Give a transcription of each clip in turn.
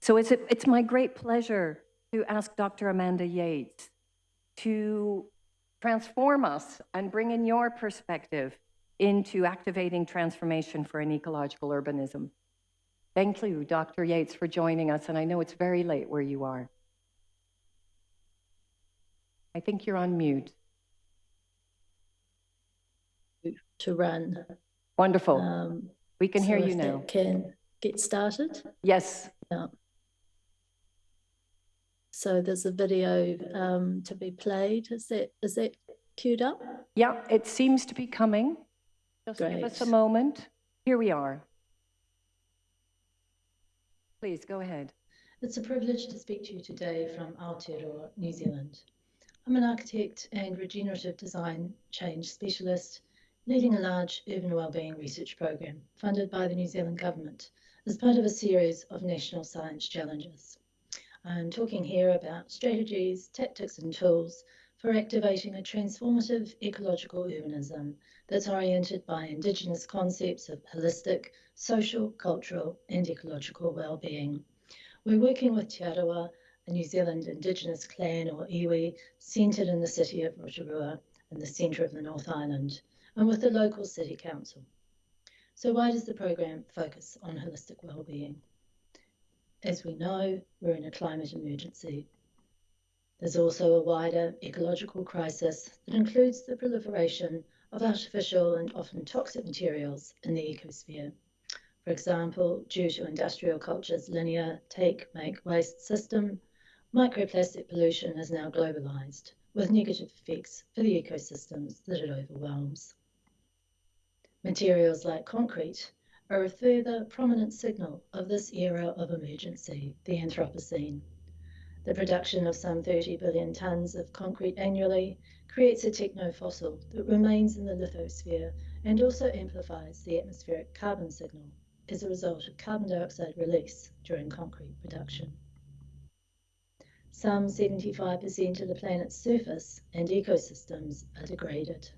So it's my great pleasure to ask Dr. Amanda Yates to transform us and bring in your perspective into activating transformation for an ecological urbanism. Thank you, Dr. Yates, for joining us, and I know it's very late where you are. I think you're on mute. To run. Wonderful. We can hear you now. Can get started? Yes. Yeah. So there's a video to be played. Is that queued up? Yeah, it seems to be coming. Just Great. give us a moment. Here we are. Please, go ahead. It's a privilege to speak to you today from Aotearoa, New Zealand. I'm an architect and regenerative design change specialist, leading a large urban wellbeing research program funded by the New Zealand government as part of a series of national science challenges. I'm talking here about strategies, tactics and tools for activating a transformative ecological urbanism that's oriented by Indigenous concepts of holistic, social, cultural and ecological wellbeing. We're working with Te Arawa, a New Zealand Indigenous clan or iwi, centred in the city of Rotorua in the centre of the North Island, and with the local city council. So why does the program focus on holistic wellbeing? As we know, we're in a climate emergency. There's also a wider ecological crisis that includes the proliferation of artificial and often toxic materials in the ecosphere. For example, due to industrial culture's linear take, make, waste system, microplastic pollution is now globalised, with negative effects for the ecosystems that it overwhelms. Materials like concrete are a further prominent signal of this era of emergency, the Anthropocene. The production of some 30 billion tonnes of concrete annually creates a technofossil that remains in the lithosphere and also amplifies the atmospheric carbon signal as a result of carbon dioxide release during concrete production. Some 75% of the planet's surface and ecosystems are degraded.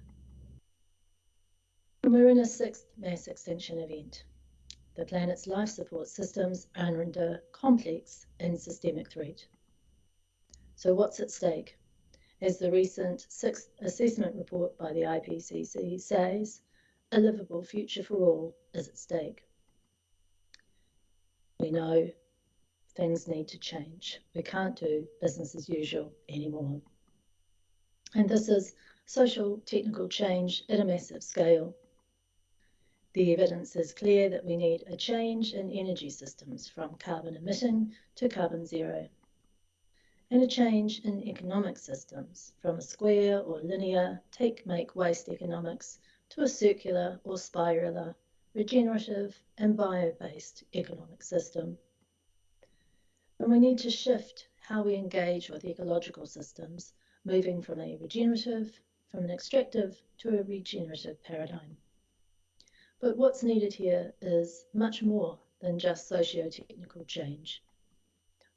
We're in a sixth mass extinction event. The planet's life support systems are under complex and systemic threat. So what's at stake? As the recent sixth assessment report by the IPCC says, a livable future for all is at stake. We know things need to change. We can't do business as usual anymore. And this is social technical change at a massive scale. The evidence is clear that we need a change in energy systems from carbon emitting to carbon zero, and a change in economic systems from a square or linear take, make, waste economics to a circular or spiralar, regenerative and bio-based economic system. And we need to shift how we engage with ecological systems, moving from an extractive to a regenerative paradigm. But what's needed here is much more than just socio-technical change.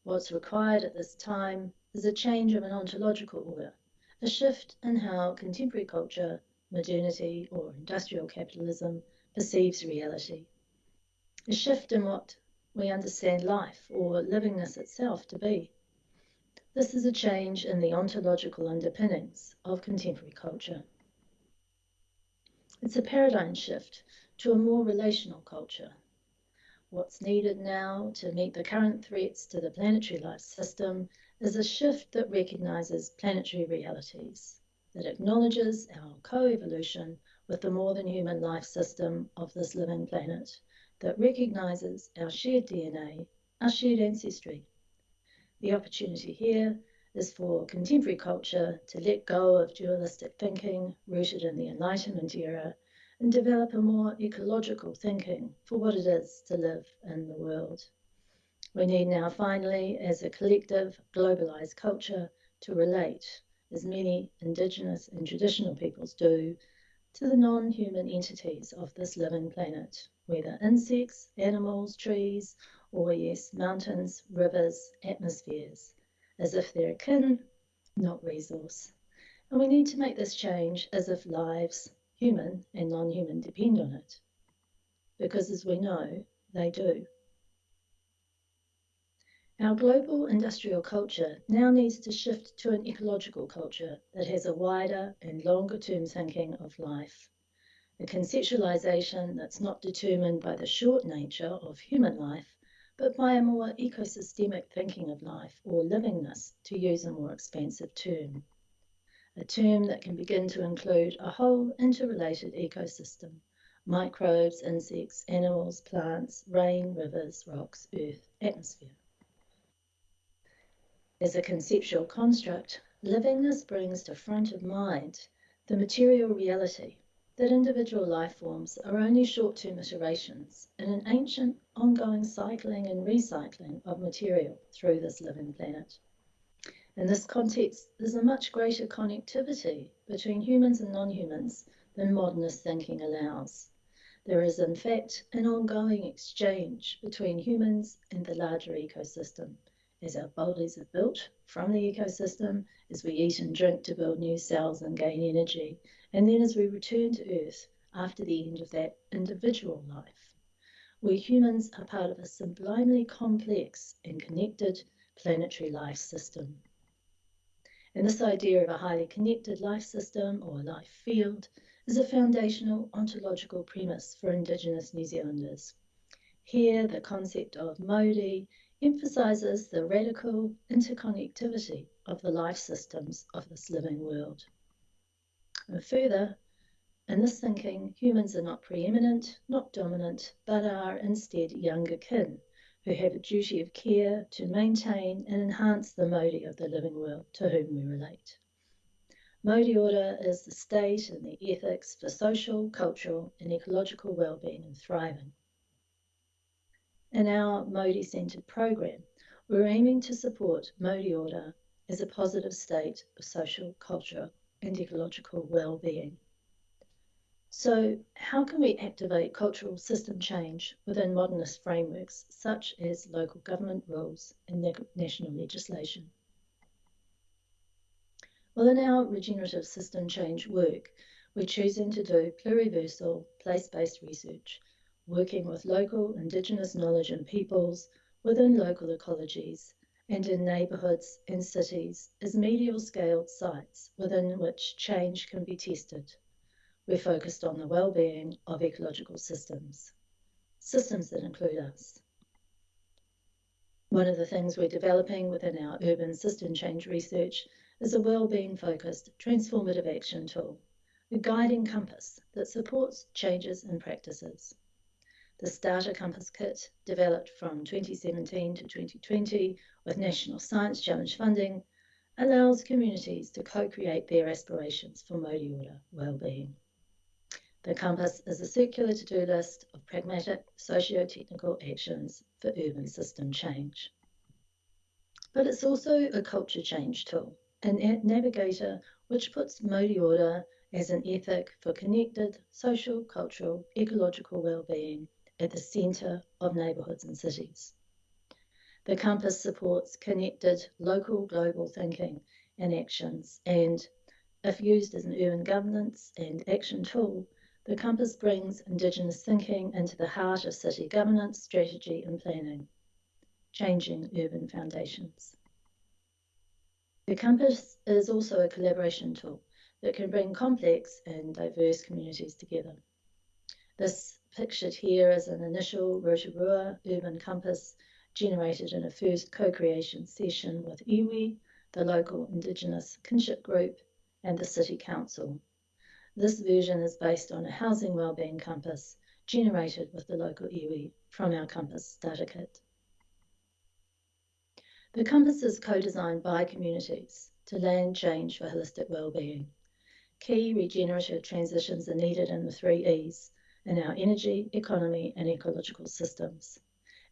What's required at this time is a change of an ontological order, a shift in how contemporary culture, modernity or industrial capitalism perceives reality, a shift in what we understand life or livingness itself to be. This is a change in the ontological underpinnings of contemporary culture. It's a paradigm shift to a more relational culture. What's needed now to meet the current threats to the planetary life system is a shift that recognises planetary realities, that acknowledges our co-evolution with the more than human life system of this living planet, that recognises our shared DNA, our shared ancestry. The opportunity here is for contemporary culture to let go of dualistic thinking rooted in the Enlightenment era and develop a more ecological thinking for what it is to live in the world. We need now finally, as a collective, globalised culture, to relate, as many Indigenous and traditional peoples do, to the non-human entities of this living planet, whether insects, animals, trees, or yes, mountains, rivers, atmospheres, as if they're kin, not resource. And we need to make this change as if lives, human and non-human, depend on it, because as we know, they do. Our global industrial culture now needs to shift to an ecological culture that has a wider and longer-term thinking of life, a conceptualization that's not determined by the short nature of human life, but by a more ecosystemic thinking of life, or livingness, to use a more expansive term. A term that can begin to include a whole interrelated ecosystem: microbes, insects, animals, plants, rain, rivers, rocks, earth, atmosphere. As a conceptual construct, livingness brings to front of mind the material reality that individual life forms are only short-term iterations in an ancient, ongoing cycling and recycling of material through this living planet. In this context, there's a much greater connectivity between humans and non-humans than modernist thinking allows. There is, in fact, an ongoing exchange between humans and the larger ecosystem, as our bodies are built from the ecosystem, as we eat and drink to build new cells and gain energy, and then as we return to Earth after the end of that individual life. We humans are part of a sublimely complex and connected planetary life system. And this idea of a highly connected life system or life field is a foundational ontological premise for Indigenous New Zealanders. Here, the concept of mauri emphasises the radical interconnectivity of the life systems of this living world. And further, in this thinking, humans are not preeminent, not dominant, but are instead younger kin, who have a duty of care to maintain and enhance the mauri of the living world to whom we relate. Mauri ora is the state and the ethics for social, cultural, and ecological well-being and thriving. In our Mauri-centred program, we're aiming to support mauri ora as a positive state of social, cultural, and ecological well-being. So, how can we activate cultural system change within modernist frameworks such as local government rules and national legislation? Well, in our regenerative system change work, we're choosing to do pluriversal, place-based research, working with local Indigenous knowledge and peoples within local ecologies and in neighbourhoods and cities as medial-scaled sites within which change can be tested. We're focused on the well-being of ecological systems that include us. One of the things we're developing within our urban system change research is a well-being focused transformative action tool, a guiding compass that supports changes in practices. The Starter Compass Kit, developed from 2017 to 2020 with National Science Challenge funding, allows communities to co-create their aspirations for mauri ora well-being. The compass is a circular to-do list of pragmatic socio-technical actions for urban system change. But it's also a culture change tool, a navigator which puts mauri ora as an ethic for connected social, cultural, ecological well-being at the centre of neighbourhoods and cities. The compass supports connected local global thinking and actions, and if used as an urban governance and action tool, the compass brings Indigenous thinking into the heart of city governance, strategy and planning, changing urban foundations. The compass is also a collaboration tool that can bring complex and diverse communities together. This pictured here is an initial Rotorua urban compass generated in a first co-creation session with iwi, the local Indigenous kinship group, and the City Council. This version is based on a housing wellbeing compass generated with the local iwi from our Compass Starter Kit. The compass is co-designed by communities to land change for holistic wellbeing. Key regenerative transitions are needed in the 3 E's, in our energy, economy and ecological systems.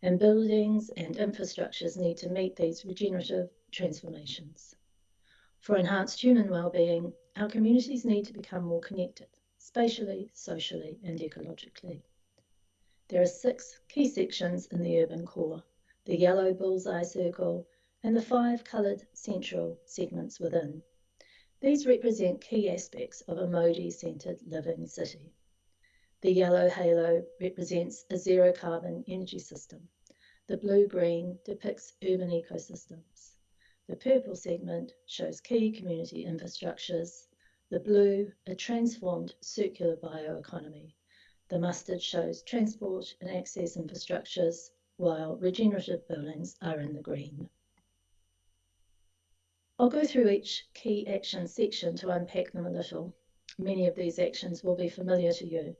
And buildings and infrastructures need to meet these regenerative transformations. For enhanced human well-being, our communities need to become more connected, spatially, socially and ecologically. There are 6 key sections in the urban core, the yellow bullseye circle and the 5 coloured central segments within. These represent key aspects of a mauri-centred living city. The yellow halo represents a zero carbon energy system. The blue-green depicts urban ecosystems. The purple segment shows key community infrastructures. The blue, a transformed circular bioeconomy. The mustard shows transport and access infrastructures, while regenerative buildings are in the green. I'll go through each key action section to unpack them a little. Many of these actions will be familiar to you.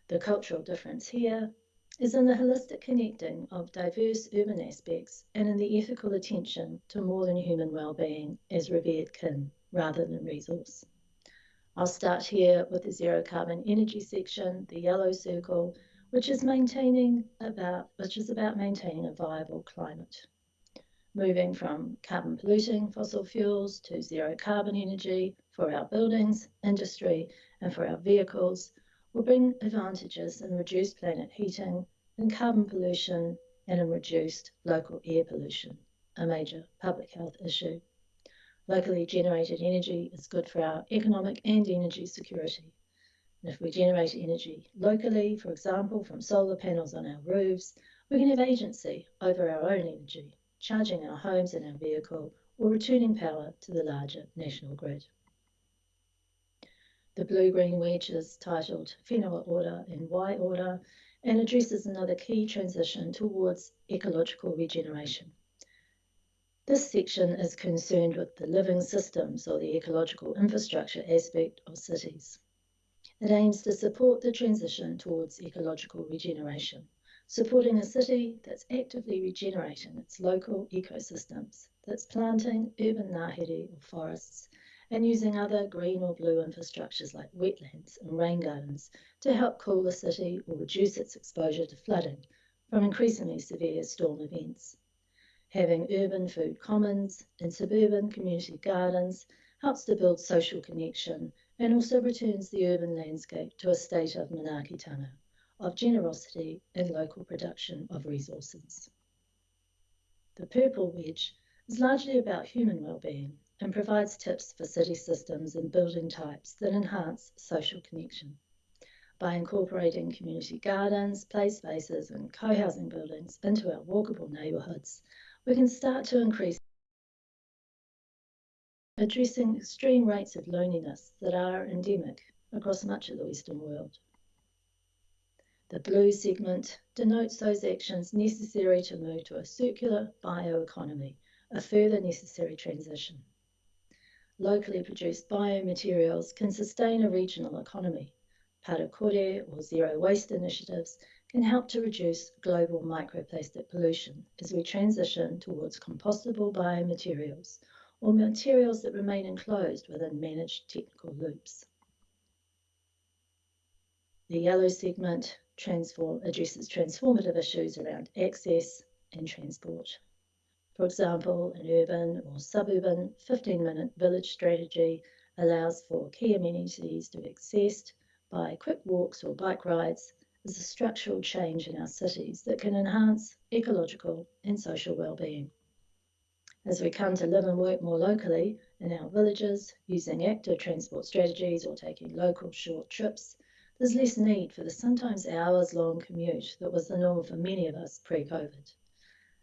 The cultural difference here is in the holistic connecting of diverse urban aspects and in the ethical attention to more than human well-being as revered kin rather than resource. I'll start here with the zero carbon energy section, the yellow circle, which is about maintaining a viable climate. Moving from carbon polluting fossil fuels to zero carbon energy for our buildings, industry, and for our vehicles will bring advantages in reduced planet heating, in carbon pollution, and in reduced local air pollution, a major public health issue. Locally generated energy is good for our economic and energy security. And if we generate energy locally, for example, from solar panels on our roofs, we can have agency over our own energy, charging our homes and our vehicle, or returning power to the larger national grid. The blue-green wedge is titled Whenua Order and Why Order and addresses another key transition towards ecological regeneration. This section is concerned with the living systems or the ecological infrastructure aspect of cities. It aims to support the transition towards ecological regeneration, supporting a city that's actively regenerating its local ecosystems, that's planting urban ngahere or forests, and using other green or blue infrastructures like wetlands and rain gardens to help cool the city or reduce its exposure to flooding from increasingly severe storm events. Having urban food commons and suburban community gardens helps to build social connection and also returns the urban landscape to a state of manaakitanga, of generosity and local production of resources. The purple wedge is largely about human well-being and provides tips for city systems and building types that enhance social connection. By incorporating community gardens, play spaces and co-housing buildings into our walkable neighbourhoods, we can start to increase addressing extreme rates of loneliness that are endemic across much of the Western world. The blue segment denotes those actions necessary to move to a circular bioeconomy, a further necessary transition. Locally produced biomaterials can sustain a regional economy. Parakore or zero waste initiatives can help to reduce global microplastic pollution as we transition towards compostable biomaterials or materials that remain enclosed within managed technical loops. The yellow segment addresses transformative issues around access and transport. For example, an urban or suburban 15-minute village strategy allows for key amenities to be accessed by quick walks or bike rides as a structural change in our cities that can enhance ecological and social well-being. As we come to live and work more locally in our villages, using active transport strategies or taking local short trips, there's less need for the sometimes hours-long commute that was the norm for many of us pre-COVID.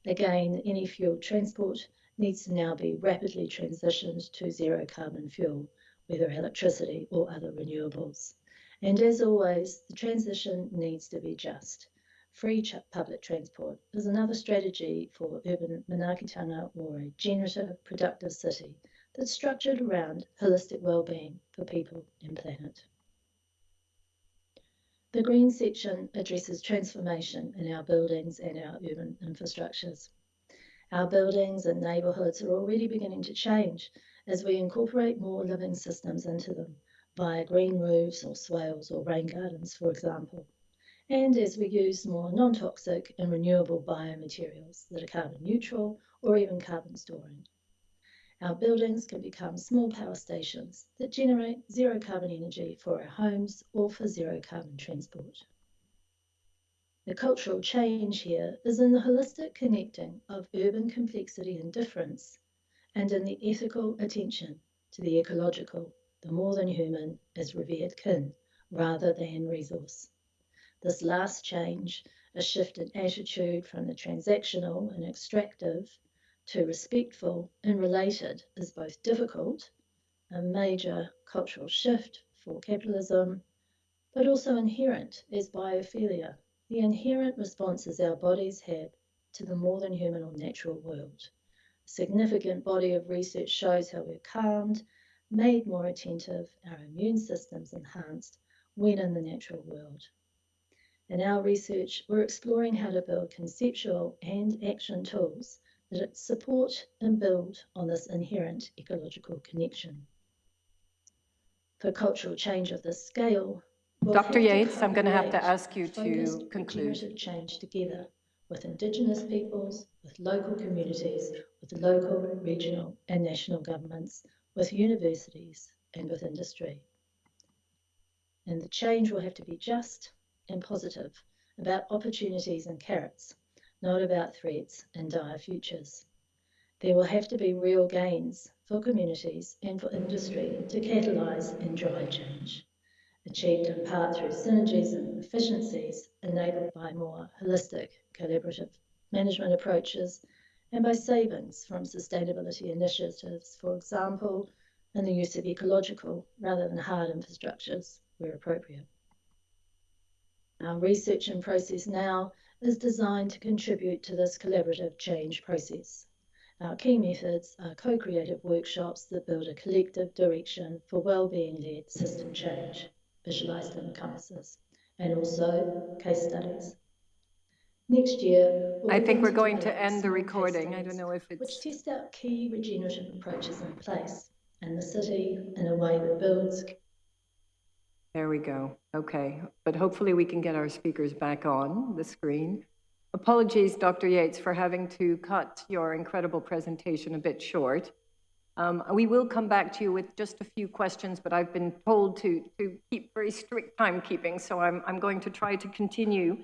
Again, any fuel transport needs to now be rapidly transitioned to zero carbon fuel, whether electricity or other renewables. And as always, the transition needs to be just. Free public transport is another strategy for urban manaakitanga or a generative, productive city that's structured around holistic well-being for people and planet. The green section addresses transformation in our buildings and our urban infrastructures. Our buildings and neighbourhoods are already beginning to change as we incorporate more living systems into them via green roofs or swales or rain gardens, for example, and as we use more non-toxic and renewable biomaterials that are carbon neutral or even carbon storing. Our buildings can become small power stations that generate zero carbon energy for our homes or for zero carbon transport. The cultural change here is in the holistic connecting of urban complexity and difference and in the ethical attention to the ecological, the more than human as revered kin rather than resource. This last change a shift in attitude from the transactional and extractive to respectful and related is both difficult, a major cultural shift for capitalism, but also inherent as biophilia, the inherent responses our bodies have to the more than human or natural world. A significant body of research shows how we're calmed, made more attentive, our immune systems enhanced when in the natural world. In our research, we're exploring how to build conceptual and action tools that support and build on this inherent ecological connection. For cultural change of this scale, we'll Dr. have Yates, I'm going to have to co-create ask you focused to conclude. regenerative change together with Indigenous peoples, with local communities, with local, regional and national governments, with universities and with industry. And the change will have to be just and positive, about opportunities and carrots, not about threats and dire futures. There will have to be real gains for communities and for industry to catalyse and drive change, achieved in part through synergies and efficiencies enabled by more holistic, collaborative management approaches and by savings from sustainability initiatives, for example, in the use of ecological rather than hard infrastructures where appropriate. Our research and process now is designed to contribute to this collaborative change process. Our key methods are co-creative workshops that build a collective direction for well-being-led system change, visualised in compasses, and also case studies. Next year, I think we're going to end the recording. I don't know if it's... which test out key regenerative approaches in place in the city in a way that builds... There we go. Okay. But hopefully we can get our speakers back on the screen. Apologies, Dr. Yates, for having to cut your incredible presentation a bit short. We will come back to you with just a few questions, but I've been told to keep very strict timekeeping, so I'm going to try to continue